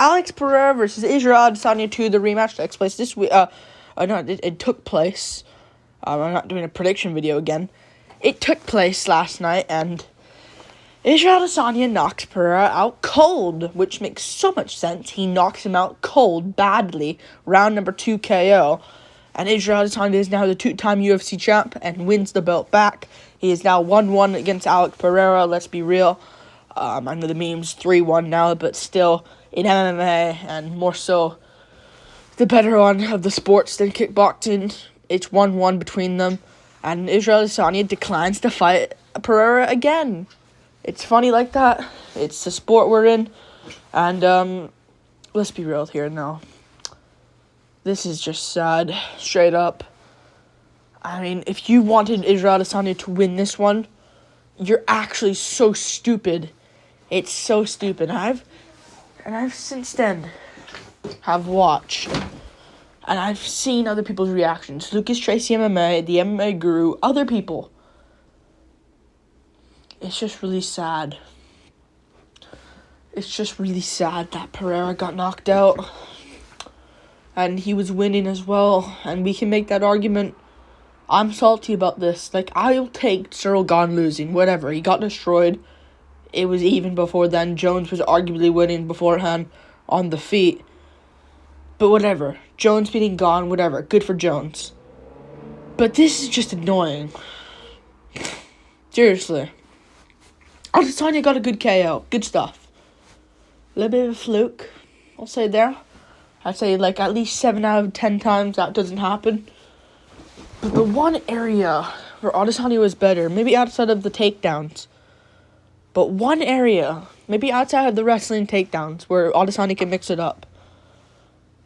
Alex Pereira versus Israel Adesanya 2, the rematch takes place this week. It took place. I'm not doing a prediction video again. It took place last night, and Israel Adesanya knocks Pereira out cold, which makes so much sense. He knocks him out cold, badly, round number 2 KO. And Israel Adesanya is now the 2-time UFC champ and wins the belt back. He is now 1-1 against Alex Pereira, let's be real. I know the meme's 3-1 now, but still, in MMA, and more so the better one of the sports than kickboxing, it's 1-1 between them. And Israel Adesanya declines to fight Pereira again. It's funny like that. It's the sport we're in. And, let's be real here now. This is just sad, straight up. I mean, if you wanted Israel Adesanya to win this one, you're actually so stupid. It's so stupid. And I've since then have watched, and I've seen other people's reactions. Lucas Tracy MMA, the MMA Guru, other people. It's just really sad. It's just really sad that Pereira got knocked out. And he was winning as well. And we can make that argument. I'm salty about this. Like, I'll take Cyril Gane losing. Whatever. He got destroyed. It was even before then. Jones was arguably winning beforehand on the feet. But whatever. Jones beating Gane. Whatever. Good for Jones. But this is just annoying. Seriously. Adesanya got a good KO. Good stuff. A little bit of a fluke. I'll say there. I'd say, like, at least 7 out of 10 times that doesn't happen. But the one area where Adesanya was better, maybe outside of the takedowns, but one area, maybe outside of the wrestling takedowns, where Adesanya can mix it up,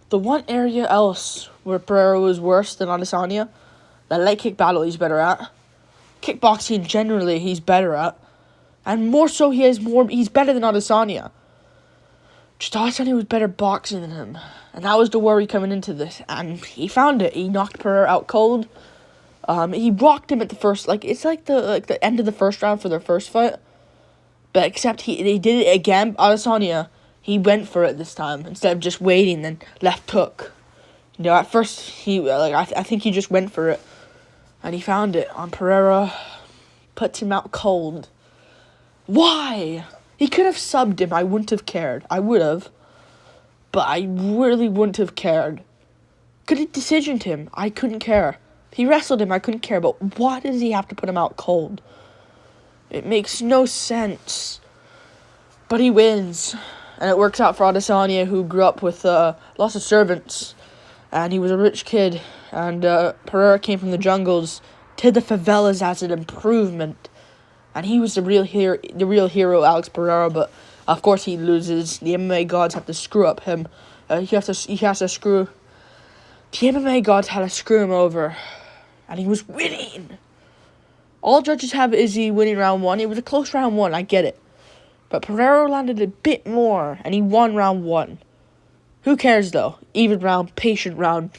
the one area else where Pereira was worse than Adesanya, the leg kick battle he's better at, kickboxing generally he's better at, and more so he's better than Adesanya. Just Adesanya was better boxing than him. And that was the worry coming into this. And he found it. He knocked Pereira out cold. He rocked him at the first, it's like the end of the first round for their first fight. But except they did it again. Adesanya, he went for it this time instead of just waiting and left hook. You know, at first I think he just went for it. And he found it on Pereira. Puts him out cold. Why? He could have subbed him. I wouldn't have cared. I would have. But I really wouldn't have cared. Could have decisioned him. I couldn't care. If he wrestled him, I couldn't care. But why does he have to put him out cold? It makes no sense. But he wins. And it works out for Adesanya, who grew up with lots of servants. And he was a rich kid. And Pereira came from the jungles to the favelas as an improvement. And he was the real hero, Alex Pereira, but of course he loses. The MMA gods have to screw up him. The MMA gods had to screw him over, and he was winning. All judges have Izzy winning round 1. It was a close round 1, I get it, but Pereira landed a bit more, and he won round 1. Who cares though? Even round, patient round.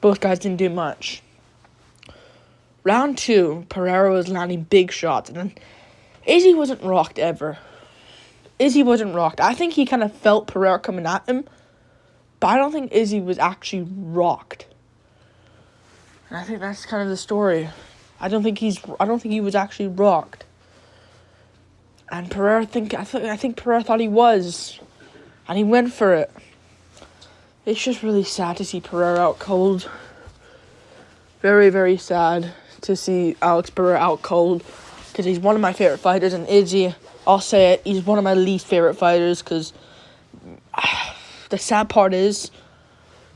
Both guys didn't do much. Round 2, Pereira was landing big shots, and then Izzy wasn't rocked ever. Izzy wasn't rocked. I think he kind of felt Pereira coming at him, but I don't think Izzy was actually rocked. And I think that's kind of the story. I don't think he was actually rocked. And I think Pereira thought he was, and he went for it. It's just really sad to see Pereira out cold. Very, very sad to see Alex Pereira out cold, because he's one of my favorite fighters, and Izzy, I'll say it, he's one of my least favorite fighters, because the sad part is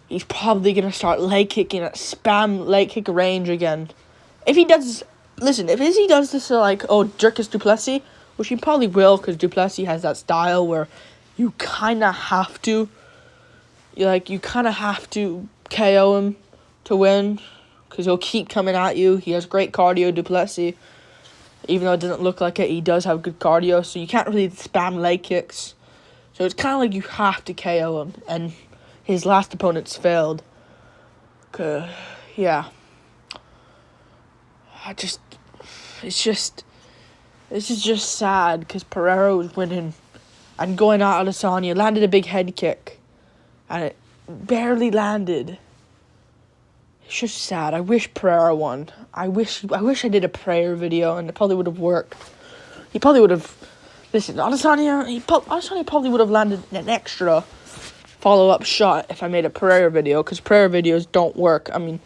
he's probably going to start leg kicking at spam leg kick range again. If Izzy does this to, Dricus Du Plessis, which he probably will, because Du Plessis has that style where you kind of have to, KO him to win, because he'll keep coming at you. He has great cardio, Du Plessis. Even though it doesn't look like it, he does have good cardio. So you can't really spam leg kicks. So it's kind of like you have to KO him. And his last opponents failed. Yeah. This is just sad, because Pereira was winning. and going at Adesanya, landed a big head kick, and it barely landed. It's just sad. I wish Pereira won. I wish I did a Pereira video, and it probably would have worked. He probably would have. Listen, Adesanya probably would have landed an extra follow-up shot if I made a Pereira video, because Pereira videos don't work. I mean,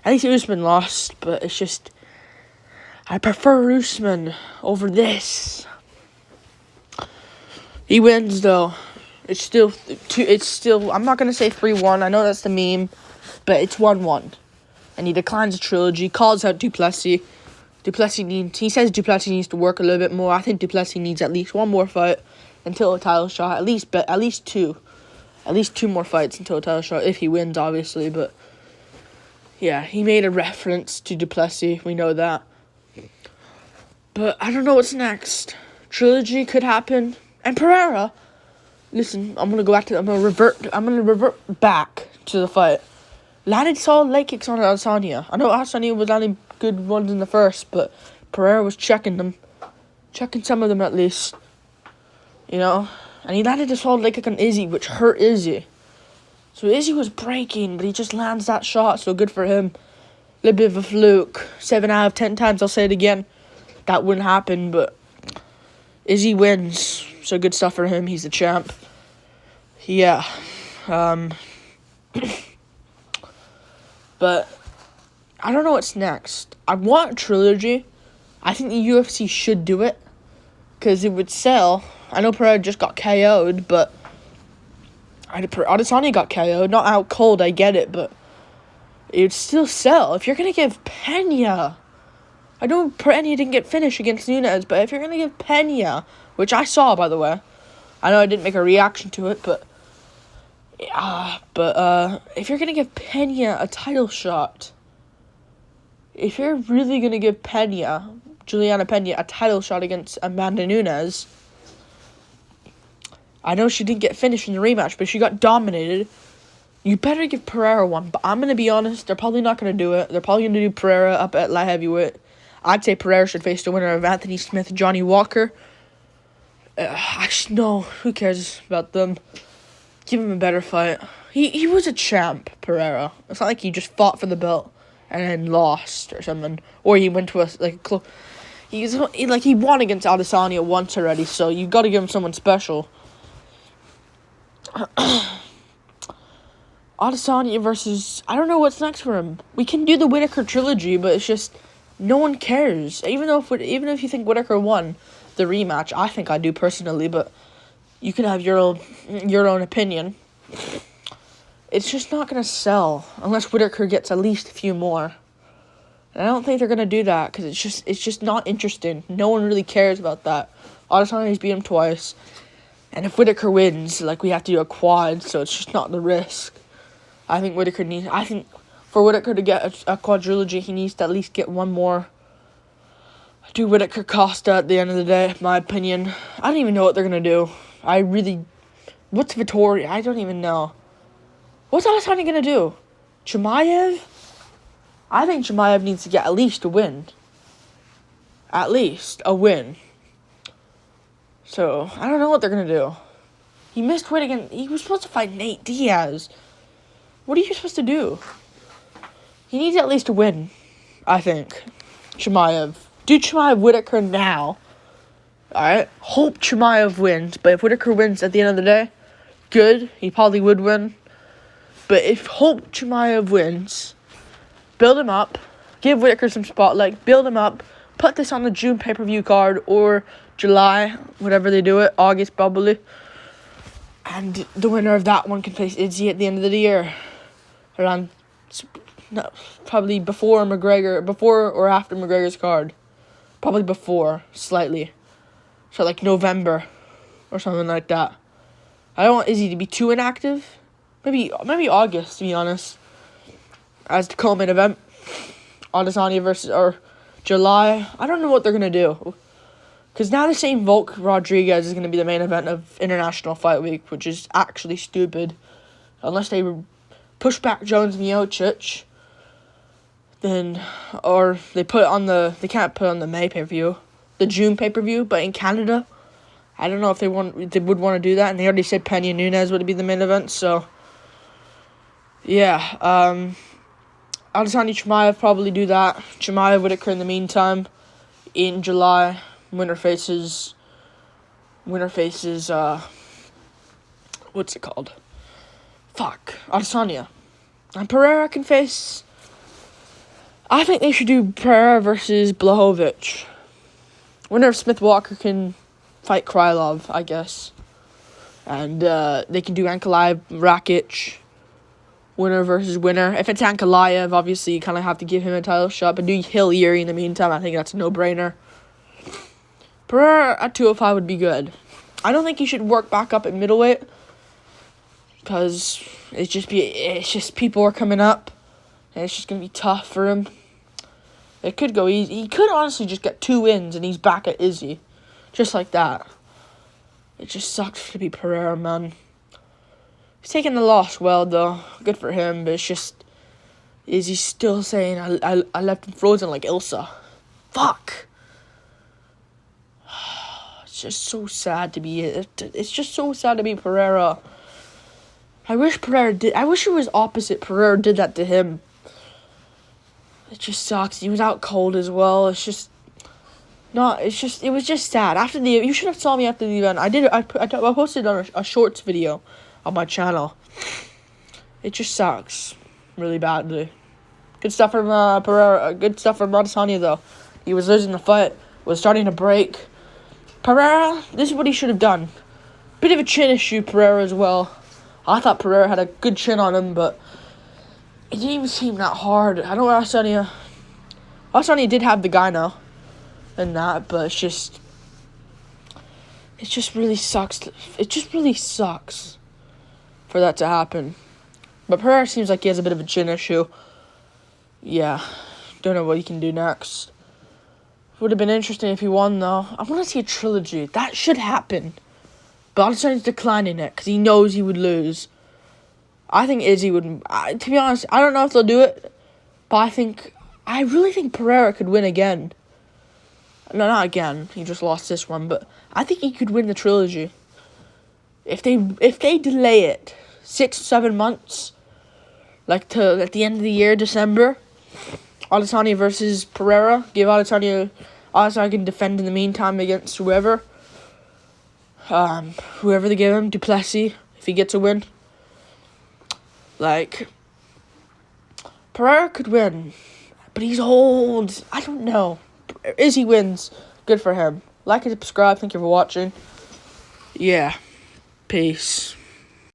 at least Usman lost, but it's just, I prefer Usman over this. He wins though. It's still, I'm not gonna say 3-1. I know that's the meme, but it's 1-1, and he declines a trilogy. Calls out Duplessis. He says Duplessis needs to work a little bit more. I think Duplessis needs at least one more fight until a title shot. At least two more fights until a title shot, if he wins, obviously. But yeah, he made a reference to Duplessis. We know that. But I don't know what's next. Trilogy could happen. And Pereira, listen, I'm gonna revert back to the fight. Landed solid leg kicks on Adesanya. I know Adesanya was landing good ones in the first, but Pereira was checking some of them at least. You know, and he landed a solid leg kick on Izzy, which hurt Izzy. So Izzy was breaking, but he just lands that shot, so good for him. A little bit of a fluke. 7 out of 10 times, I'll say it again. That wouldn't happen, but Izzy wins. So good stuff for him. He's the champ. Yeah. But I don't know what's next. I want a trilogy. I think the UFC should do it, because it would sell. I know Pereira just got KO'd, but Adesanya got KO'd. Not out cold, I get it, but it would still sell. If you're going to give Pena... I know Pena didn't get finished against Nunes, but if you're going to give Pena, which I saw, by the way. I know I didn't make a reaction to it, but if you're going to give Pena a title shot... If you're really going to give Juliana Pena, a title shot against Amanda Nunes... I know she didn't get finished in the rematch, but she got dominated. You better give Pereira one, but I'm going to be honest, they're probably not going to do it. They're probably going to do Pereira up at light heavyweight. I'd say Pereira should face the winner of Anthony Smith and Johnny Walker. Actually, no, who cares about them? Give him a better fight. He was a champ, Pereira. It's not like he just fought for the belt and then lost or something. Or he went to he won against Adesanya once already, so you got to give him someone special. Adesanya versus... I don't know what's next for him. We can do the Whittaker trilogy, but it's just... No one cares. Even if you think Whittaker won the rematch, I think I do personally, but you can have your own opinion. It's just not going to sell unless Whittaker gets at least a few more. And I don't think they're going to do that, because it's just not interesting. No one really cares about that. Adesanya's beat him twice. And if Whittaker wins, we have to do a quad, so it's just not the risk. I think for Whittaker to get a quadrilogy, he needs to at least get one more. Do Whittaker Costa at the end of the day, in my opinion. I don't even know what they're going to do. What's Vittori? I don't even know. What's Adesanya going to do? Chimaev? I think Chimaev needs to get at least a win. At least a win. So, I don't know what they're going to do. He missed weight again. He was supposed to fight Nate Diaz. What are you supposed to do? He needs at least a win, I think. Chimaev. Do Chimaev Whittaker now. Alright? Hope Chimaev wins. But if Whittaker wins at the end of the day, good. He probably would win. But if Hope Chimaev wins, build him up. Give Whittaker some spotlight. Build him up. Put this on the June pay-per-view card or July, whatever they do it. August, probably. And the winner of that one can face Izzy at the end of the year. Probably before or after McGregor's card. Probably before, slightly. So, November or something like that. I don't want Izzy to be too inactive. Maybe August, to be honest. As the co-main event. Adesanya versus... July. I don't know what they're going to do. Because now they're saying Volk Rodriguez is going to be the main event of International Fight Week, which is actually stupid. Unless they push back Jones Miocic, or they can't put it on the May pay-per-view, the June pay-per-view, but in Canada, I don't know if they would want to do that, and they already said Pena Nunes would be the main event, so yeah. Adesanya Chimaev probably do that. Chimaev Whitaker in the meantime. In July, winner faces what's it called? Adesanya. And Pereira can face. I think they should do Pereira versus Blachowicz. Winner of Smith Walker can fight Krylov, I guess. And they can do Ankalaev Rakic. Winner versus winner. If it's Ankalaev, obviously you kind of have to give him a title shot. But do Hill Yuri in the meantime. I think that's a no-brainer. Pereira at 205 would be good. I don't think he should work back up at middleweight. Because it's just people are coming up. And it's just going to be tough for him. It could go easy. He could honestly just get 2 wins and he's back at Izzy. Just like that. It just sucks to be Pereira, man. He's taking the loss well, though. Good for him, but it's just... Izzy's still saying, I left him frozen like Ilsa. Fuck. It's just so sad to be... It's just so sad to be Pereira. I wish it was opposite. Pereira did that to him. It just sucks. He was out cold as well. It was just sad. You should have saw me after the event. I posted on a shorts video on my channel. It just sucks really badly. Good stuff from Pereira. Good stuff from Adesanya, though. He was losing the fight. Was starting to break. Pereira, this is what he should have done. Bit of a chin issue, Pereira, as well. I thought Pereira had a good chin on him, but it didn't even seem that hard. I don't know Adesanya did have the gyno and that, but it just really sucks. It just really sucks for that to happen. But Pereira seems like he has a bit of a chin issue. Yeah, don't know what he can do next. Would have been interesting if he won, though. I want to see a trilogy. That should happen. But Adesanya's declining it because he knows he would lose. I think Izzy would... to be honest, I don't know if they'll do it. But I really think Pereira could win again. No, not again. He just lost this one. But I think he could win the trilogy. If they delay it 6-7 months, like to at the end of the year, December, Adesanya versus Pereira, give Adesanya can defend in the meantime against whoever they give him, Duplessis, if he gets a win. Like, Pereira could win, but he's old. I don't know. Izzy wins. Good for him. Like and subscribe. Thank you for watching. Yeah. Peace.